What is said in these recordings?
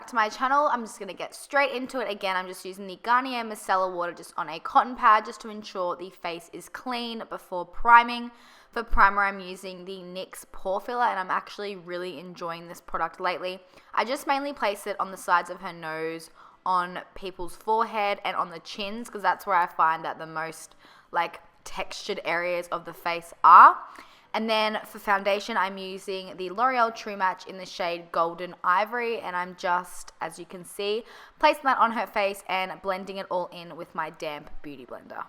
to my channel. I'm just going to get straight into it. Again, I'm just using the Garnier Micellar Water just on a cotton pad just to ensure the face is clean before priming. For primer, I'm using the NYX Pore Filler, and I'm actually really enjoying this product lately. I just mainly place it on the sides of her nose, on people's forehead, and on the chins, because that's where I find that the most like textured areas of the face are. And then for foundation, I'm using the L'Oreal True Match in the shade Golden Ivory, and I'm just, as you can see, placing that on her face and blending it all in with my damp beauty blender.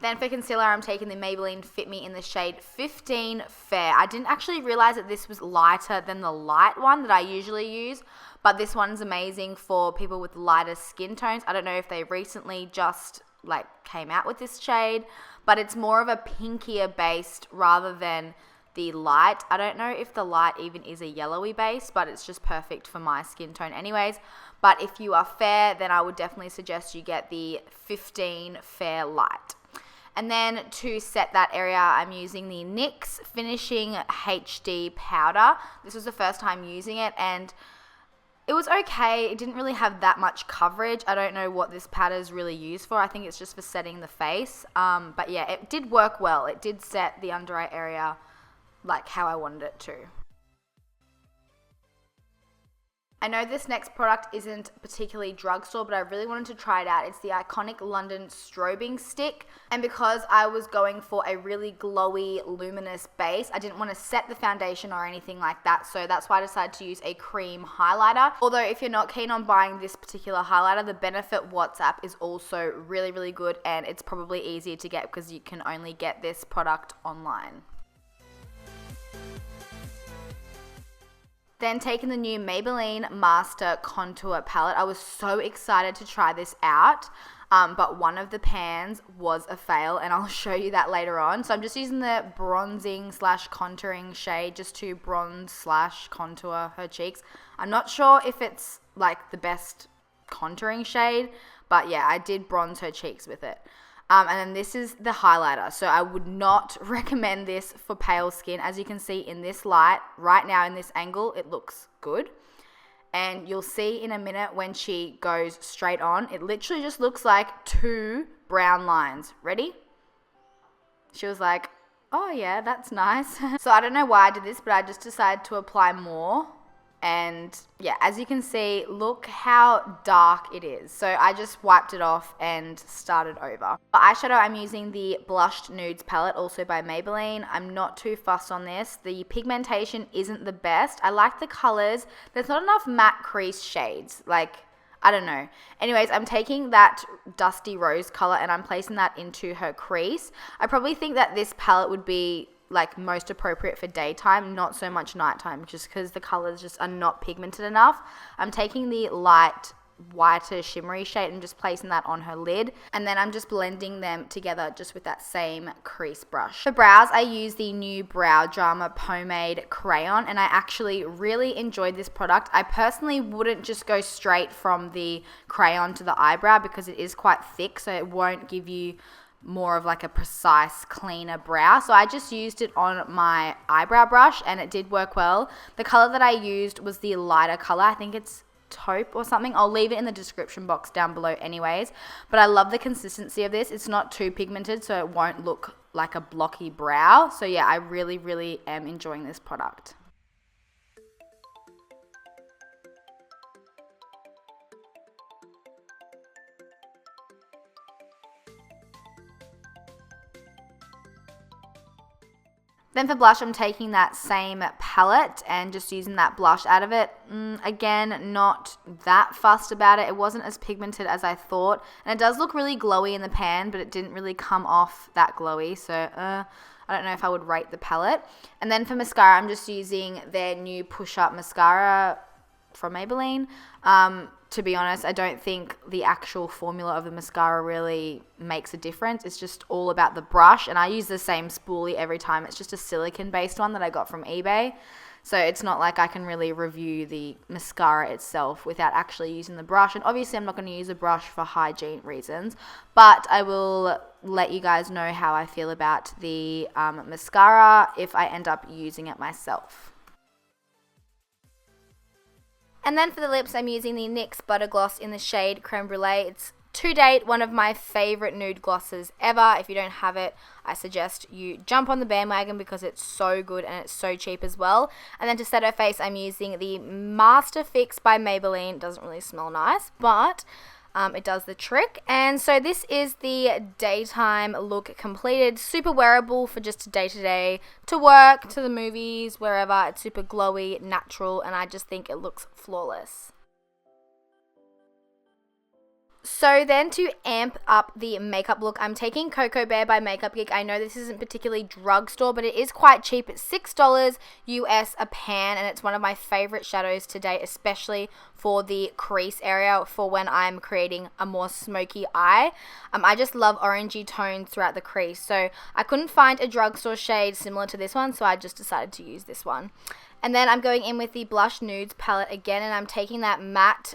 Then for concealer, I'm taking the Maybelline Fit Me in the shade 15 Fair. I didn't actually realize that this was lighter than the light one that I usually use, but this one's amazing for people with lighter skin tones. I don't know if they recently just like came out with this shade, but it's more of a pinkier based rather than the light. I don't know if the light even is a yellowy base, but it's just perfect for my skin tone anyways. But if you are fair, then I would definitely suggest you get the 15 Fair Light. And then to set that area, I'm using the NYX Finishing HD Powder. This was the first time using it, and it was okay. It didn't really have that much coverage. I don't know what this powder is really used for. I think it's just for setting the face. But yeah, it did work well. It did set the under eye area like how I wanted it to. I know this next product isn't particularly drugstore, but I really wanted to try it out. It's the iconic London Strobing Stick. And because I was going for a really glowy, luminous base, I didn't want to set the foundation or anything like that. So that's why I decided to use a cream highlighter. Although if you're not keen on buying this particular highlighter, the Benefit WhatsApp is also really, really good. And it's probably easier to get because you can only get this product online. Then taking the new Maybelline Master Contour Palette. I was so excited to try this out, but one of the pans was a fail, and I'll show you that later on. So I'm just using the bronzing / contouring shade just to bronze / contour her cheeks. I'm not sure if it's like the best contouring shade, but yeah, I did bronze her cheeks with it. And then this is the highlighter. So I would not recommend this for pale skin. As you can see in this light, right now in this angle, it looks good. And you'll see in a minute when she goes straight on, it literally just looks like 2 brown lines. Ready? She was like, oh yeah, that's nice. So I don't know why I did this, but I just decided to apply more. And yeah, as you can see, look how dark it is. So I just wiped it off and started over. For eyeshadow, I'm using the Blushed Nudes palette, also by Maybelline. I'm not too fussed on this. The pigmentation isn't the best. I like the colors. There's not enough matte crease shades. Like, I don't know. Anyways, I'm taking that dusty rose color and I'm placing that into her crease. I probably think that this palette would be like most appropriate for daytime, not so much nighttime, just because the colors just are not pigmented enough. I'm taking the light whiter shimmery shade and just placing that on her lid, and then I'm just blending them together just with that same crease brush. For brows, I use the new Brow Drama Pomade Crayon, and I actually really enjoyed this product. I personally wouldn't just go straight from the crayon to the eyebrow because it is quite thick, so it won't give you more of like a precise, cleaner brow. So I just used it on my eyebrow brush and it did work well. The color that I used was the lighter color. I think it's taupe or something. I'll leave it in the description box down below anyways. But I love the consistency of this. It's not too pigmented, so it won't look like a blocky brow. So yeah, I really, really am enjoying this product. Then for blush, I'm taking that same palette and just using that blush out of it. Again, not that fussed about it. It wasn't as pigmented as I thought. And it does look really glowy in the pan, but it didn't really come off that glowy. So I don't know if I would rate the palette. And then for mascara, I'm just using their new Push Up Mascara from Maybelline. To be honest, I don't think the actual formula of the mascara really makes a difference. It's just all about the brush, and I use the same spoolie every time. It's just a silicone-based one that I got from eBay, so it's not like I can really review the mascara itself without actually using the brush. And obviously, I'm not going to use a brush for hygiene reasons, but I will let you guys know how I feel about the mascara if I end up using it myself. And then for the lips, I'm using the NYX Buttergloss in the shade Creme Brûlée. It's to date one of my favorite nude glosses ever. If you don't have it, I suggest you jump on the bandwagon because it's so good and it's so cheap as well. And then to set her face, I'm using the Master Fix by Maybelline. It doesn't really smell nice, but it does the trick. And so this is the daytime look completed. Super wearable for just day-to-day, to work, to the movies, wherever. It's super glowy, natural, and I just think it looks flawless. So then to amp up the makeup look, I'm taking Cocoa Bear by Makeup Geek. I know this isn't particularly drugstore, but it is quite cheap. It's $6 US a pan, and it's one of my favorite shadows to date, especially for the crease area for when I'm creating a more smoky eye. I just love orangey tones throughout the crease, so I couldn't find a drugstore shade similar to this one, so I just decided to use this one. And then I'm going in with the Blush Nudes palette again, and I'm taking that matte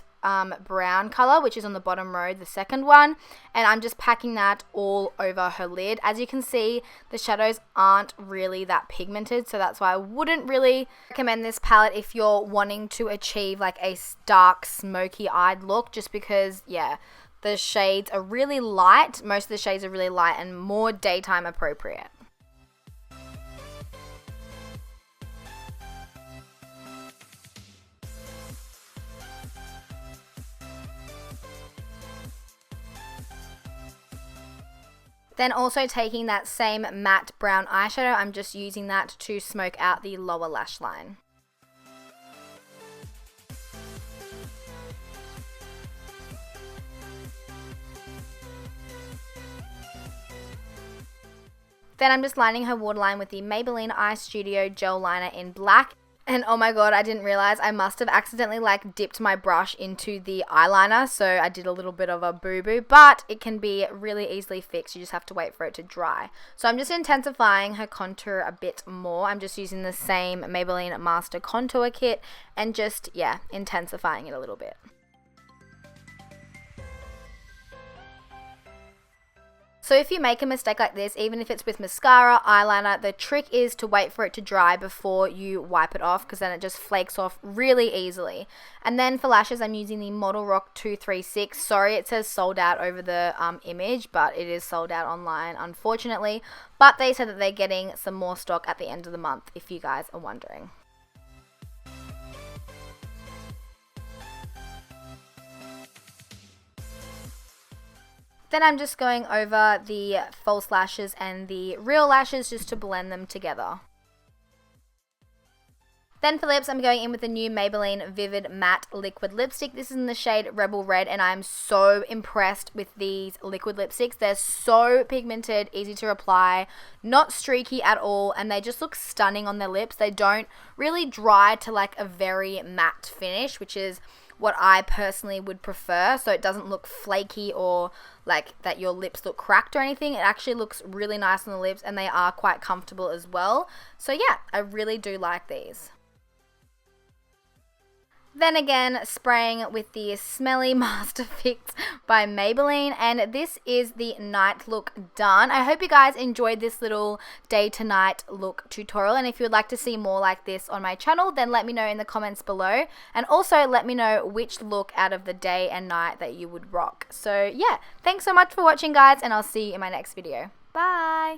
brown color, which is on the bottom row, the second one, and I'm just packing that all over her lid. As you can see, the shadows aren't really that pigmented, so that's why I wouldn't really recommend this palette if you're wanting to achieve like a dark, smoky eyed look, just because, yeah, the shades are really light. Most of the shades are really light and more daytime appropriate. Then also taking that same matte brown eyeshadow, I'm just using that to smoke out the lower lash line. Then I'm just lining her waterline with the Maybelline Eye Studio Gel Liner in black. And oh my god, I didn't realize I must have accidentally like dipped my brush into the eyeliner, so I did a little bit of a boo-boo, but it can be really easily fixed. You just have to wait for it to dry. So I'm just intensifying her contour a bit more. I'm just using the same Maybelline Master Contour Kit and just, yeah, intensifying it a little bit. So if you make a mistake like this, even if it's with mascara, eyeliner, the trick is to wait for it to dry before you wipe it off, because then it just flakes off really easily. And then for lashes, I'm using the Model Rock 236. Sorry, it says sold out over the image, but it is sold out online, unfortunately. But they said that they're getting some more stock at the end of the month, if you guys are wondering. Then I'm just going over the false lashes and the real lashes just to blend them together. Then for lips, I'm going in with the new Maybelline Vivid Matte Liquid Lipstick. This is in the shade Rebel Red, and I'm so impressed with these liquid lipsticks. They're so pigmented, easy to apply, not streaky at all, and they just look stunning on their lips. They don't really dry to like a very matte finish, which is what I personally would prefer, so it doesn't look flaky or like that your lips look cracked or anything. It actually looks really nice on the lips, and they are quite comfortable as well. So yeah, I really do like these. Then again, spraying with the Smelly Master Fix by Maybelline, and this is the night look done. I hope you guys enjoyed this little day to night look tutorial, and if you would like to see more like this on my channel, then let me know in the comments below, and also let me know which look out of the day and night that you would rock. So yeah, thanks so much for watching guys, and I'll see you in my next video. Bye!